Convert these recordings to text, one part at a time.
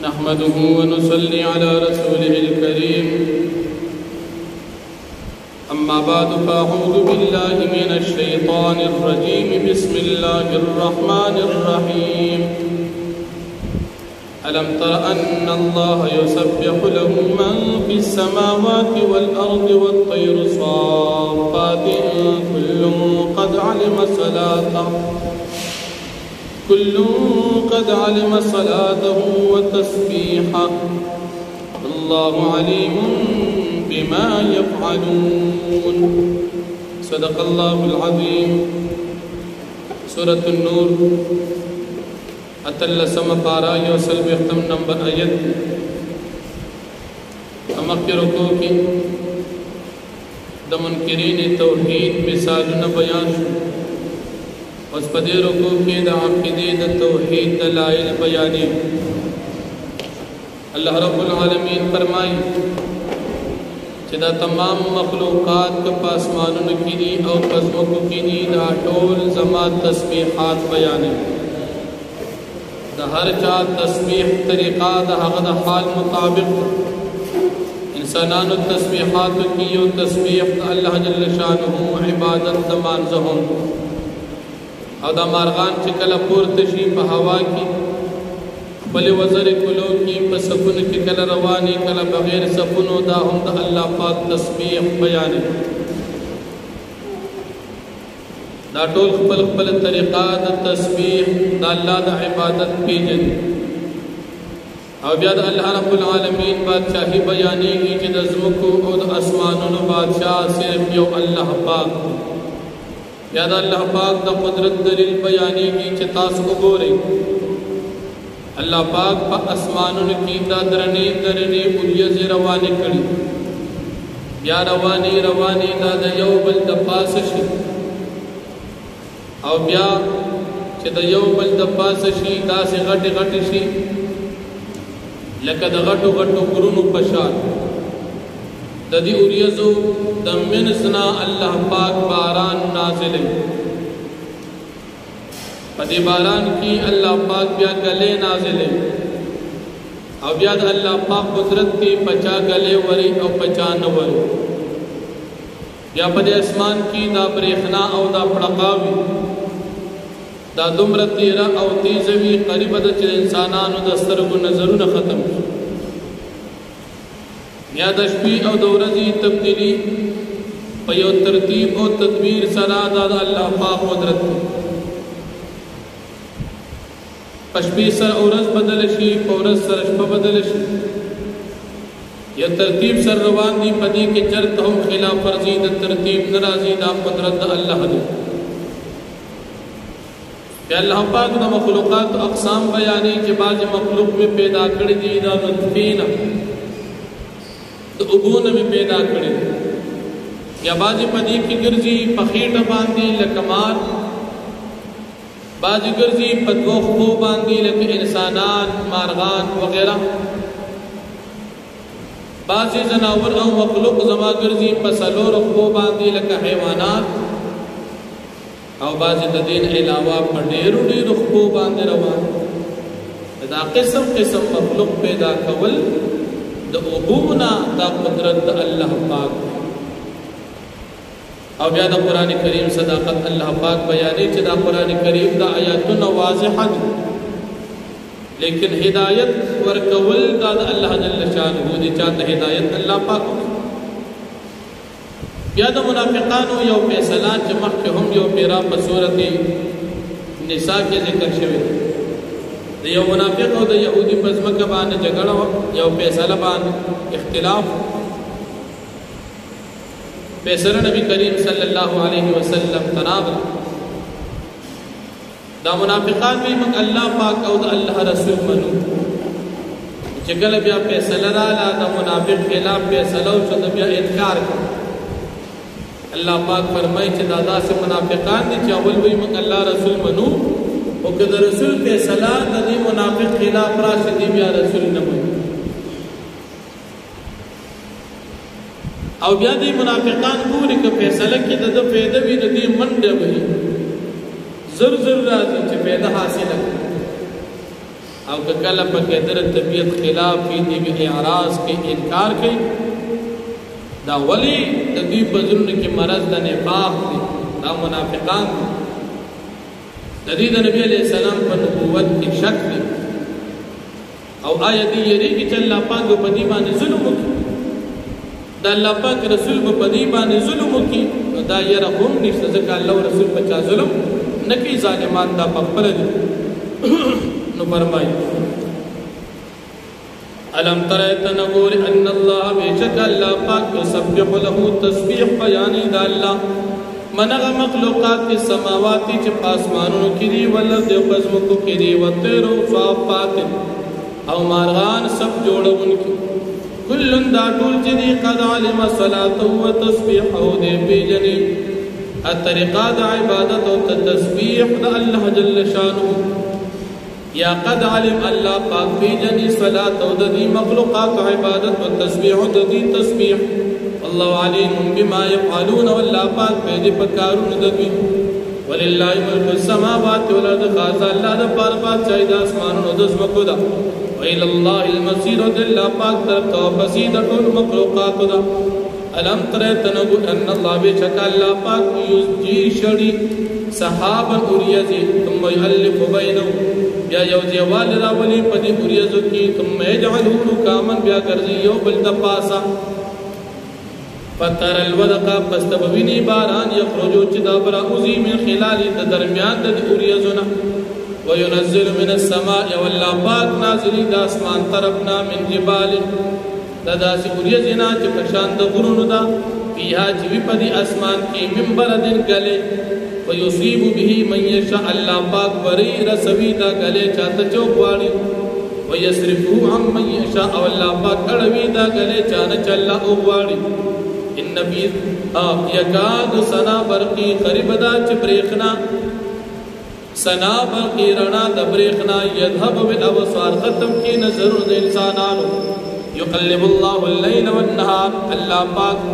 नहमदुहु व नुसल्ली अला रसूलिहिल करीम अम्मा बाद फ़अऊज़ु बिल्लाहि मिनश शैतानिर रजीम बिस्मिल्लाहिर रहमानिर रहीम अलम तर अन्ना अल्लाह युसब्बिहु लहु मन फिस समावाति वल अर्दि वत तैरु साफ़्फ़ातिन कुल्लुन क़द अलिम सलातहु व तस्बीहहु अल्लाहु अलीमुन बिमा यफ़अलून। सदक़ल्लाहुल अज़ीम। सूरतुन नूर अतल्लसम पारा योसल बेख्तम नंबर आयत अमक्के रुकू की द मुनकिरीन तौहीद मिसाल न बयान उस पदे रुकू की द अक़ीदे द तौहीद दलाइल बयानी। अल्लाह रब्बुल आलमीन फरमाई चिदा तमाम मखलूक़ात के पासमानुन की दी और कस्मों की दी दा टोल जमा तस्बीहात बयानी। हर चा तस्बीह तरीक़ा द हाल मुताबिक इंसानान तस्बीहात की यो तस्बीह अल्लाह जल्ल शानुहु इबादत दमान ज़हों और दा मारगान चिकल पुरतशी हवा की बले वज़र कुलो की सकुन की कल रवानी कल बगैर सकुन दा हम दा अल्लाह पाक तस्बीह बयानी। दा टोल खपल खपल तरीक़ा द तस्बीह दा अल्लाह दा इबादत की जन और ब्याद अल्लाह रब्बुल आलमीन बादशाही बयानी की जिद अज़्मुकु और आसमानुन बादशाह सिर्फ यो अल्लाह पाक ब्याद अल्लाह पाक दा कुदरत दलील बयानी की चितास को गोरे अल्लाह पाक पा आसमानुन की दा दरने दरने उलियज रवानी कड़ी या रवानी रवानी दा यो बल द पासशी और ब्या च यो बल द पासशी दा से घट घट शी लकद घटो घटो गुरुनु पशान ददी उरियजो दमिनसना अल्लाह पाक बारान नाजिल पदी बारान की अल्लाह पाक ब्या गले नाजिल और ब्या अल्लाह पाक कुदरत की पचा गले वरी और पचा न वरी या पदे आसमान की दा बरेखना और दा पड़कावी दा दुमर तेरा और तेजवी करीब द इंसानान दस्तर को नजर न खत्म या दशबी और दौरजी तब्दीली पयो तरतीब और तदबीर सरा दादा अल्लाह पाक कुदरत पशबी सर औरस बदलशी पौरस सरशप बदलशी या तरतीब सर रवान दी पदी के चरत हम खिलाफ फर्जी द तरतीब नाराजी दा कुदरत अल्लाह दे अल्लाह पाक दा मखलूक़ात अक़साम बयानी के बाज मखलूक में पैदा कर दी दा नतफीना तो उबून में पैदा करे या बाजी पदी की गिरजी पखीट बांधी लकमार बाजी गिरजी पदवो खो बांधी लक इंसानान मारगान वगैरह बाजी जनावर और मखलूक जमा गिरजी पसलो रखो बांधी लक हैवानात और बाजी दीन अलावा पडेरू डी रखो बांधे रवान दा किस्म किस्म मखलूक पैदा कवल द उबूना दा कुदरत अल्लाह पाक और ब्यादा कुरान करीम सदाकत अल्लाह पाक बयानी चदा कुरान करीम दा आयातुन वाज़िहत लेकिन हिदायत वर कवल दा अल्लाह जल्ल शानुहु दी चाहत हिदायत अल्लाह पाक ब्यादा मुनाफिकानो यो फैसला चमक के हम यो मेरा बसूरत निसा के जिक्र शवे यो मुनाफिक और यहूदी बज़म का बान झगड़ा यो फैसला बान इख्तिलाफ फैसला नबी करीम सल्लल्लाहु अलैहि वसल्लम तनाब दा मुनाफिकान भी मग अल्लाह पाक और अल्लाह रसूल मनु जगल बिया फैसला ला दा मुनाफिक खिलाफ फैसला और बिया इनकार कर अल्लाह पाक फरमाई च दादा से मुनाफिकान ने चावल भी मग अल्लाह रसूल मनु और कद रसूल फैसला दी मुनाफिक खिलाफ राशिदी बिया रसूल न और ब्या दी मुनाफिकान पूरी का फैसला की दद पैदा भी नदी मंड वही जुर जुर राजी च पैदा हासिल او که کله پکې در طبیعت خلاف وي دی به اعراض کې انکار کوي دا ولی د دې په زړه کې مرض د نفاق دی دا منافقان دي د دې د نبی علیہ السلام په نبوت کې شک دی او آیا دې یریږي چې الله پاک په دې باندې ظلم وکړي د الله پاک رسول په دې باندې ظلم وکړي دا یې رحم نشته ځکه الله رسول په چا ظلم نه کوي ظالمان دا په خپل دي نو فرمایي الم تر تنور ان الله بیشک الله پاک یسبح له تسبیح بیان د الله منغ مخلوقات کے سماواتی چ آسمانوں کی دی ولد قسم کو کی دی وطیر صافات او مارغان سب جوڑون کی کلن دا ټول چې دی قد علم صلاة و تسبیح او دی بیجنی الطریقہ دا عبادت و تسبیح دا اللہ جل شانو یا قد علم اللہ پاک بیجنی صلاة و دی مخلوقات عبادت و تسبیح و دی تسبیح اللہ علیم بما یفعلون واللہ پاک پیدی پکارون ددوی وللہ ملک السماوات والارض خاص اللہ دا پار بادشاہی دا اسمانون و دزمکو دا وإلى الله المصير ودل پاک طرف تو بسید ټول مخلوقات دا الم تر تنو ان الله بشک الله پاک یسجی شڑی صحابا اوریزی ثم یؤلف بینهم بیا یو دیوال را ولی پدی اوریزو کی ثم یجعله رکاما بیا ګرځي یو بل د پاسا فتر الودق پستبوینی باران یخرجو چدا برا اوزی من خلال د درمیان د اوریزونا وينزل من السماء والله پاک نازلی د اسمان طرفنا من جبال داس اوریزنا چې پشان د غرونو دا فيها چې په اسمان کې منبر دن گله ويصيب به من يشاء الله پاک وری رسوي دا گله چاته چوغواړي ويصرفه عن من يشاء الله پاک اړوي دا گله چانه چلا اوغواړي ان بي يكاد سنا برقي قريب دا چې برېخنا سنا برقی رنا دبریخنا یذهب بالابصار ختم کی نظر د انسانانو یقلب الله الليل والنهار الله پاک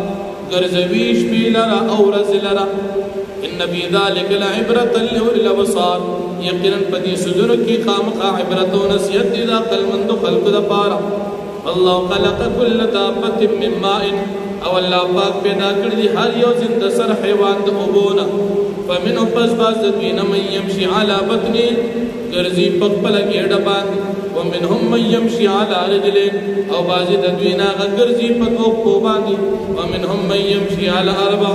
ګرځوي شپې لرا او ورځ لرا ان فی ذلک لعبرة لأولی الابصار یقینا پدې سجر کی خامخا عبرت او نصیحت د عقل مند خلق د پاره الله خلق كل دابة من ماء او الله پاک پیدا کړی هر یو زنده سر حیوان د اوبونه فمنو پس باز دوینا من یمشی علی بطنی گرزی پخپل گیڑا باندی ومنهم من یمشی علی رجلین او بازی دوینا گرزی پخپو باندی ومنهم من یمشی علی اربع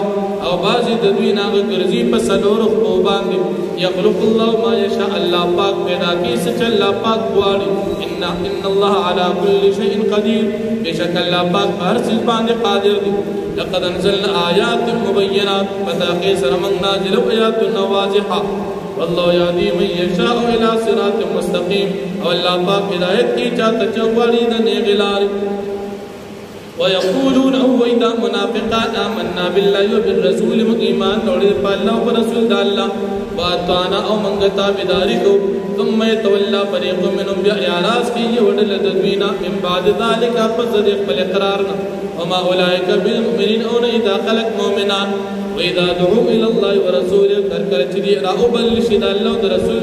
او بازی دوینا گرزی پسلور خپو باندی یخلق اللہ ما یشاء اللہ پاک پیدا کی سچ اللہ پاک بواری ان اللہ علی کل شیء قدیر بیشک اللہ پاک ہر چیز باندې قادر دی لقد انزلنا آیات مبینات فتاقی سرمن نازل آیات واضحة والله یهدی من یشاء الى صراط مستقیم او اللہ پاک ہدایت کی چاہتا چواری دا نیغلار ویقولون او ویدا منافقان آمنا باللہ وبالرسول مقیمان توڑی پا اللہ و رسول دا اللہ واتانا او منگتا بداری کو ثم يتولى فريق منهم بإعراض کی وڈل تدوینا من بعد ذلك فصدق بالاقرارنا وما اولئك بالمؤمنين او اذا خلق مؤمنان واذا دعوا الى الله ورسوله کرکر چدی راو بل شد الله رسول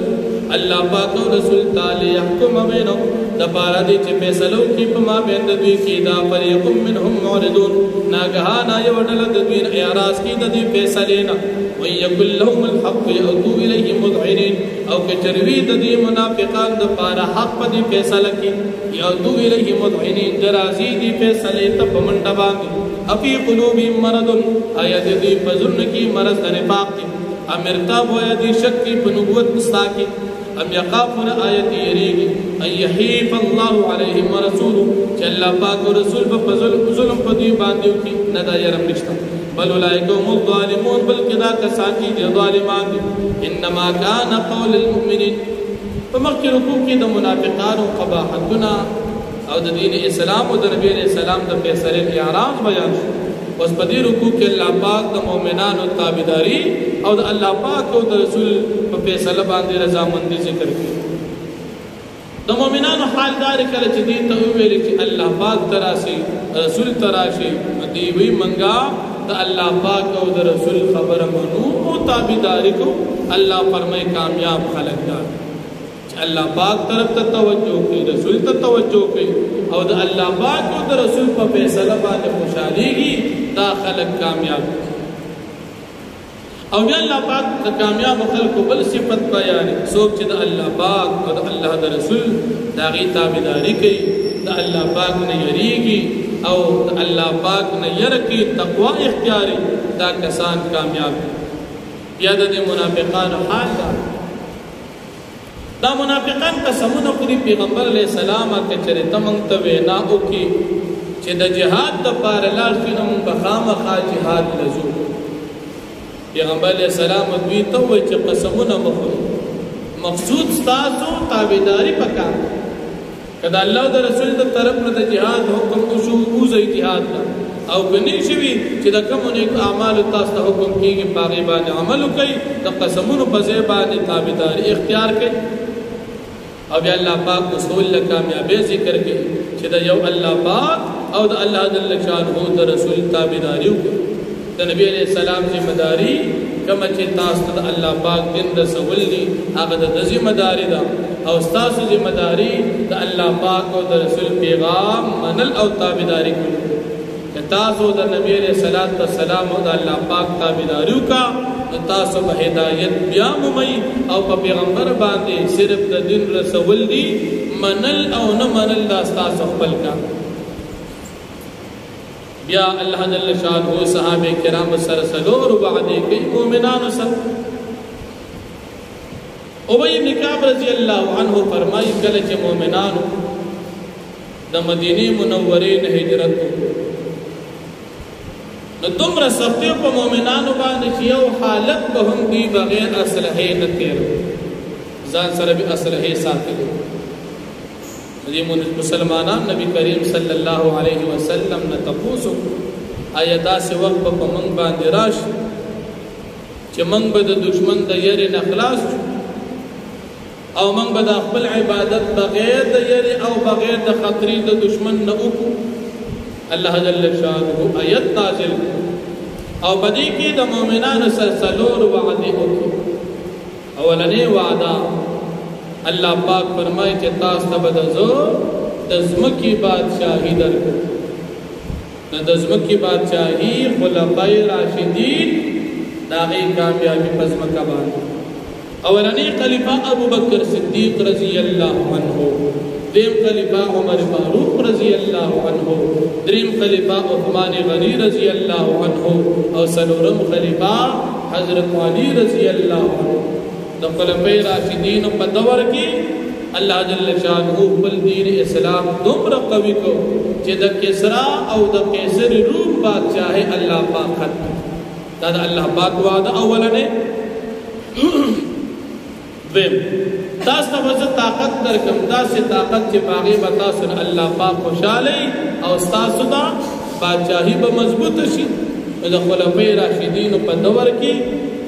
الله پاک او رسول تعالی يحكم بينهم دپارا دی چې فیصلو کی پما بین دوی کی دا فريق منهم معرضون ناگهانا وڈل تدوین اعراض کی دی فیصلینا ويقول لهم الحق يأتوا إليه مذعنين او کچروی د دې منافقان د پاره حق په دې فیصله کې يأتوا إليه مذعنين درازي دې فیصله ته پمنډه باندې افي قلوبهم مرض آیا دې په ځن کې مرض د نفاق دي امرتا ویا دې شک کې په نبوت مستاکي ام يخافون آیت یریږي ان يحيف الله عليهم ورسوله چې الله پاک او رسول په ظلم په دې باندې کې نه دا يرم نشته بل اولئک هم الظالمون بلکې دا کسان چې ظالمان دي انما كان قول المؤمنين فمخکې رکوع کې د منافقانو قباحتنا او د دین اسلام او د نبی علیہ السلام د فیصله اعراض بیان شو اوس په دې رکوع کې الله پاک د مؤمنانو تابعداري او د الله پاک او د رسول په فیصله باندې رضامندي ذکر کړي د مؤمنانو حال دار کله چې دې ته ویل چې الله پاک تراشي رسول تراشي دی وی منګه د الله پاک او د رسول خبره منو او تابعداري کو الله فرمای کامیاب خلق دا الله پاک طرف ته توجه کوي رسول ته توجه کوي او د الله پاک او د رسول په فیصله باندې خوشاليږي دا خلک کامیاب او بیا الله پاک د کامیاب خلکو بل صفت بیان څوک چې د الله پاک او د الله د رسول داغي تابعداري کوي د الله پاک نه یریږي او د الله پاک نه یره تقوا اختیاري دا کسان کامیاب یا د منافقانو حال دا منافقان قسمونه خوري پیغمبر علیہ السلام ته چرته مونږ ته وینا وکي چې د جهاد د پاره لار شنو بخامخا جهاد لزو پیغمبر علیہ السلام دوی ته وایي چې قسمونه مخوري مقصود تاسو تابعداري پکار کدا الله او رسول د طرف نه د جهاد حکم وشو او زې جهاد او بنی شوی چې د کوم نیک اعمال تاسو ته حکم کیږي پاغي باندې عمل کوي د قسمونو په ځای باندې تابعداري اختیار کړي او بیا الله پاک اصول له کامیابی ذکر کوي چې د یو الله پاک او د الله جل شانه د رسول تابعداري وکړي د نبی علیہ السلام ذمہ داری کما چې تاسو د الله پاک دین رسول دي هغه د ذمہ داری ده او تاسو ذمہ داری د الله پاک او د رسول پیغام منل او تابعداري کوي تاسو د نبی علیہ السلام او د الله پاک تابعداري وکا تاسو په هدایت بیا مومي او په پیغمبر باندې صرف د دین رسول دي منل او نه منل دا تاسو خپل کا بیا الله جل شانه صحابه کرام سره سلور وعده کوي مؤمنانو سره ابی بن کعب رضی الله عنه فرمایي کله چې مؤمنانو د مدینه منورې نه هجرت وکړه نو دومره سختیو په مؤمنانو باندې چې یو حالت به هم دی بغیر اسلحه نه تیر ځان سره به اسلحه ساتلي دې مسلمانان نبی کریم صلی الله علیه وسلم نه تاسو آیا داسې وخت په موږ باندې راشي چې موږ به د دشمن د یری نه خلاص او موږ به د خپل عبادت بغیر د یری او بغیر د خطرې د دشمن نه وکړو الله جل شانه آیت نازل او بدی کې د مؤمنانو سره سلور وعده وکړي اولنې وعده الله پاک فرمایي چې تاسو ته به د زمکی بادشاہي درکړو د زمکی بادشاہي خلفای راشدین داغي کامیابی پس مکه باندې اولنې خلیفہ ابو بکر صدیق رضی الله عنه دیم خلیفہ عمر فاروق رضی اللہ عنہ دریم خلیفہ عثمان غنی رضی اللہ عنہ او سلورم خلیفہ حضرت علی رضی اللہ عنہ د خلفای راشدین په دور کې الله جل شانه خپل دین اسلام دومره قوي کو چې د کسرا او د قیصر روم بادشاہ الله پاک ختم دا الله پاک وعده اولنه ویم تاسو ته طاقت درکم داسې طاقت چې باغې به تاسو الله پاک خوشاله او تاسو دا بادشاہي به مضبوط شي د خلفای راشدین په دور کې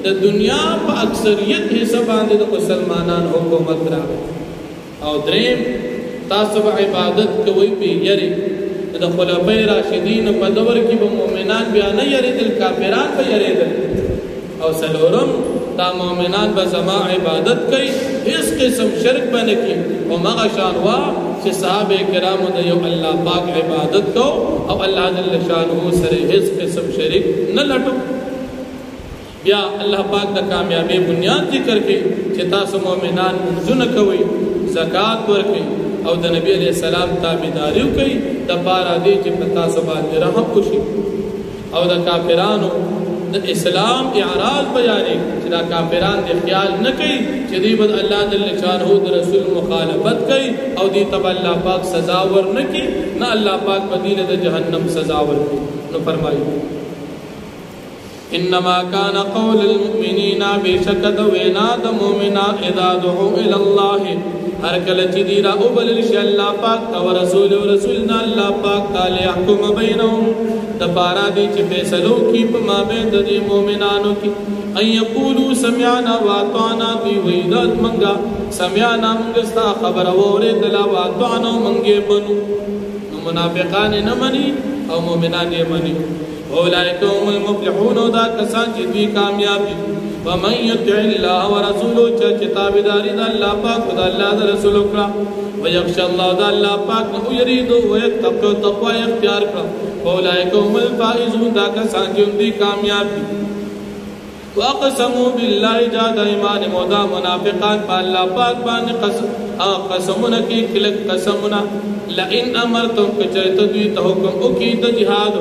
د دنیا په اکثریت حصہ باندې د مسلمانانو حکومت راغی او دریم تاسو به عبادت کوئ په یری د خلفای راشدین په دور کې به مؤمنان بیا نه یریدل کافران به یریدل او سلورم دا مؤمنان به زما عبادت کوي هیڅ قسم شرک باندې کوي او مغه شانوا چې صحابه کرامو د یو الله پاک عبادت کو او الله جل شانه سره هیڅ قسم شرک نه لټو بیا الله پاک د کامیابی بنیاد ذکر کوي چې تاسو مؤمنان منځونه کوي زکات ورکوي او د نبی علیہ السلام تابعداري کوي د پاره دې چې پتا سو باندې رحم وشي او د کافرانو د اسلام اعراض بیانې چې دا کافران د خیال نه کوي چې دې بد الله جل شانه د رسول مخالفت کوي او دې تب الله پاک سزا ور نه کوي نه الله پاک بدیله د جهنم سزا ور کوي نو فرمایي انما كان قول المؤمنين بشكد وینا د مؤمنان اذا دعوا الى الله هر کله چې دی را او بل شي الله پاک او رسولنا الله پاک تعالی حکم بینهم د بارا دي چې فیصلو کی په مابین د مؤمنانو کې اي يقولوا سمعنا واطعنا دی ویدات منګه سمعنا منګه ستا خبر اوره دلا واطعنا منګه بنو منافقان نه مني او مؤمنان یې مني اولئک هم المفلحون دا کسان چې دوی کامیاب دي ومن يطع الله ورسوله تابعداري د الله پاک د الله د رسول کړه ويخشى الله د الله پاک نو يريد ويتقوا تقوا اختیار کړه اولئک هم الفائزون دا کسان چې دي کامیاب دي واقسموا بالله جاد ایمان مودا منافقان په الله پاک باندې قسمونه کې کلک قسمونه لئن امرتم کچرت دوی ته حکم وکي د جهاد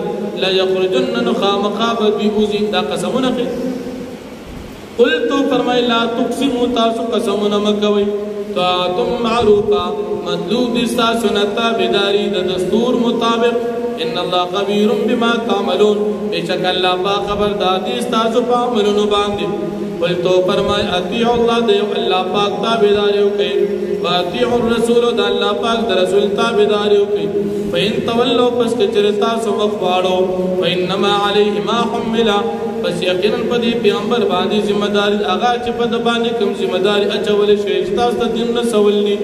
لا يخرجن خامخاب بوزي دا قسمونه کې قلت فرمای لا تقسموا تاسو قسمونه مکوي طاعتم معروفا مطلوب دستا سنتا بداری د دستور مطابق ان الله خبير بما تعملون بشک الله با خبر دادی استاسو په عملونو باندې قلتو فرمای اطیع الله دیو الله پاک تابعداریو کوي واطیع الرسول د الله پاک د رسول تابعداریو کوي فین تولوا پس کچرتا سو مخواړو فینما علیه ما حمل پس یقینا په دې پیغمبر باندې ذمہ داری هغه چې په د باندې کوم ذمہ داری اچول شي تاسو ته دین نه سوالني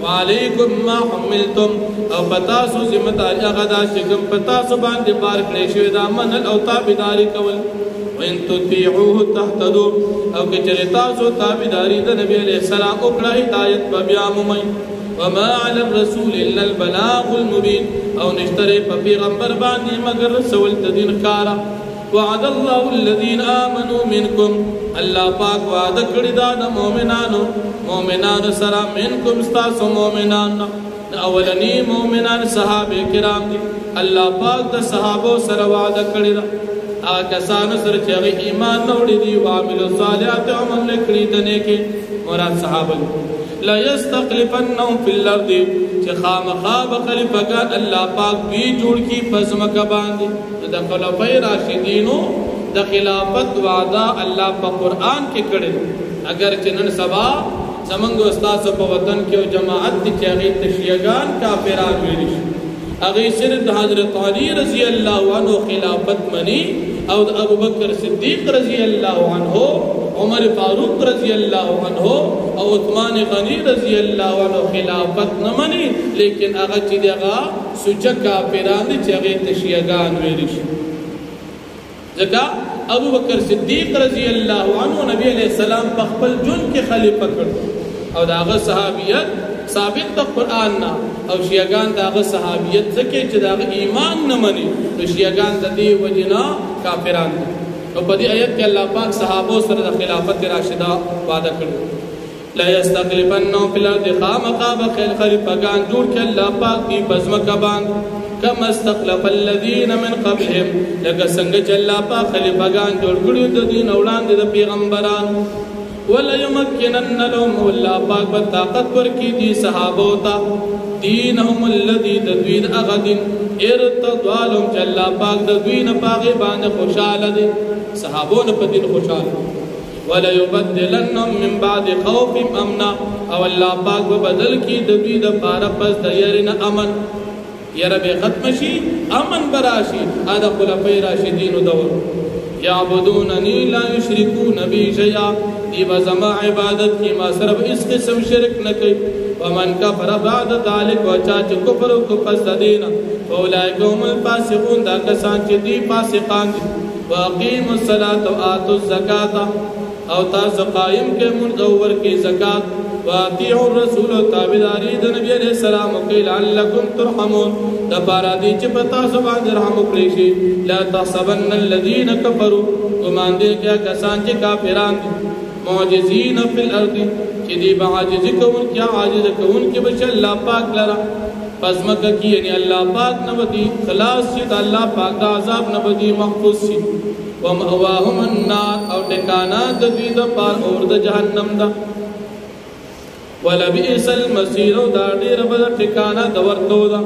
وعليكم ما حملتم او پتاسو ذمہ داری هغه دا چې کوم پتاسو باندې بار کړی شوی دا من او تابعداري کول وان تطيعوه تهتدوا او کچره تاسو تابعداري د نبی عليه السلام او کړه هدایت به بیا مومي وما على الرسول الا البلاغ المبين او نشتره په پیغمبر باندې مگر رسول تدین کارا وعد الله الذين امنوا منكم الله پاک وعده کړی دا د مؤمنانو سره منکم استاسو مؤمنان اولنی مؤمنان صحابه کرام دي الله پاک د صحابه سره وعده کړی دا کسانو سره چې ایمان وروړي دي او عمل صالحات عمل کړی د نیکی مراد صحابه لا يستخلفنهم في الارض چې خامخا خلیفګان الله پاک دی جوړ کی پزمکه باندې د خلفای راشدینو د خلافت وعده الله په قران کې کړی اگر چې نن سبا زمونږ استاد په وطن کې او جماعت چې هغه تشیعاګان کافران ویل شي هغه صرف حضرت علی رضی الله عنه خلافت منی او ابو بکر صدیق رضی الله عنه عمر فاروق رضی الله عنه او عثمان غنی رضی الله عنه خلافت نه منی لیکن هغه چې دغه سوچ کافران چې هغه تشیعاګان ویل شي ځکه ابو بکر صدیق رضی الله عنه نبی علیہ السلام په خپل جون کې خلیفہ کړ او داغه صحابیت ثابت د قران نه او شیعاګان داغه صحابیت ځکه چې داغه ایمان نه مني نو شیعاګان د دې وجنا کافران دي او په دې آیت کې الله پاک صحابه سره د خلافت راشده وعده کړو لا یستخلفنهم فی الارض خامخاب خلیفګان جوړ کړي الله پاک دی بزمکه باندې كما استخلف الذين من قبلهم لکه څنګه چې الله پاک خلیفګان جوړ کړي د دین وړاندې د پیغمبرانو ولا يمكنن لهم الله پاک په طاقت ورکی دي صحابه تا دینهم الذي تدوین اغدن ارتضالهم چې الله پاک د دوی نه پاغه باندې خوشاله دي صحابو نه په دین خوشاله ولا يبدلنهم من بعد خوف امنا او الله پاک به بدل کی د دوی د پاره پس د يرن امن ير به ختم شي امن براشي ادا خلفای راشدین دور يعبدونني لا يشركون بي شيئا دی بزما عبادت کی ما صرف اس قسم شرک نہ کوي ومن كفر بعد ذلك وچا چې کفر کو پس دین اولئک هم الفاسقون دا کسان چې دی فاسقان دي واقیموا الصلاة وآتوا الزکاة او تاسو قائم کې منور کې زکات واطیعوا الرسول تابعداري د نبی عليه السلام او لعلکم ترحمون د پاره دي چې پتا سو باندې رحم وکړي شي لا تحسبن الذين كفروا ومان دې کیا کسان چې کافران دي معجزین فی الارض چې دی عاجز کوون کیا عاجز کوون کې بچ الله پاک لرا پس مکه کې یعنی الله پاک نه ودی خلاص شي د الله پاک د عذاب نه ودی محفوظ شي ومأواهم النار او ټکانا د دې د پار اور د جهنم دا ولبئس المصير دا ډیر بد ټکانا د ورتو دا